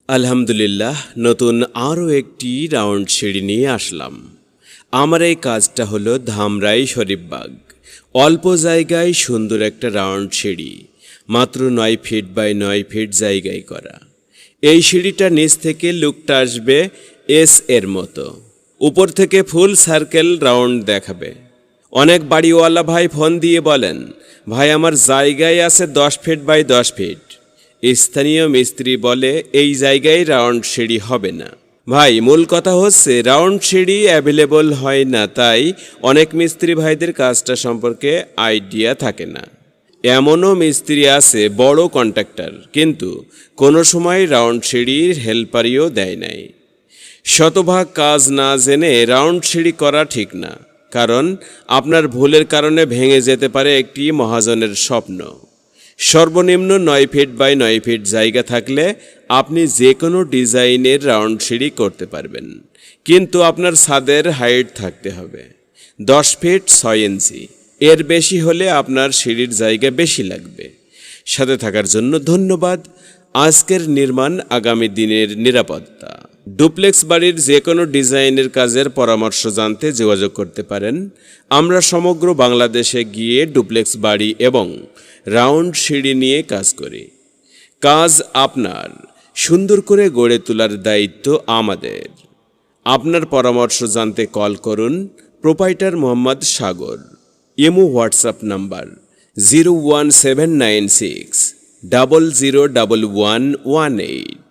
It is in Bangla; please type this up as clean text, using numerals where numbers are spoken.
আলহামদুলিল্লাহ, নতুন আরও একটি রাউন্ড সিঁড়ি নিয়ে আসলাম। আমার এই কাজটা হলো ধামরাই শরীফবাগ। অল্প জায়গায় সুন্দর একটা রাউন্ড সিঁড়ি, মাত্র 9 ফিট বাই 9 ফিট জায়গায় করা। এই সিঁড়িটা নিচ থেকে লুকটা আসবে এস এর মতো, উপর থেকে ফুল সার্কেল রাউন্ড দেখাবে। অনেক বাড়িওয়ালা ভাই ফোন দিয়ে বলেন, ভাই আমার জায়গায় আছে 10 ফিট বাই 10 ফিট। স্থানীয় মিস্ত্রি বলে এই জায়গায় রাউন্ড সিঁড়ি হবে না। ভাই, মূল কথা হচ্ছে রাউন্ড সিঁড়ি অ্যাভেলেবল হয় না, তাই অনেক মিস্ত্রি ভাইদের কাজটা সম্পর্কে আইডিয়া থাকে না। এমনও মিস্ত্রি আছে বড় কন্ট্রাক্টর, কিন্তু কোনো সময় রাউন্ড সিঁড়ির হেল্পারিও দেয় নাই। শতভাগ কাজ না জেনে রাউন্ড সিঁড়ি করা ঠিক না, কারণ আপনার ভুলের কারণে ভেঙে যেতে পারে একটি মহাজনের স্বপ্ন। সর্বনিম্ন 9 ফিট বাই 9 ফিট জায়গা থাকলে আপনি যে কোনো ডিজাইনের রাউন্ড সিঁড়ি করতে পারবেন, কিন্তু আপনার ছাদের হাইট থাকতে হবে 10 ফিট 6 ইঞ্চি। এর বেশি হলে আপনার সিঁড়ির জায়গা বেশি লাগবে। সাথে থাকার জন্য ধন্যবাদ। আজকের নির্মাণ আগামী দিনের নিরাপত্তা। ডুপ্লেক্স বাড়ির যে কোনো ডিজাইনের কাজের পরামর্শ জানতে যোগাযোগ করতে পারেন। আমরা সমগ্র বাংলাদেশে গিয়ে ডুপ্লেক্স বাড়ি এবং রাউন্ড সিঁড়ি নিয়ে কাজ করি। কাজ আপনার, সুন্দর করে গড়ে তোলার দায়িত্ব আমাদের। আপনার পরামর্শ জানতে কল করুন proprietor Mohammad Sagar. Imo WhatsApp number 01796 001118।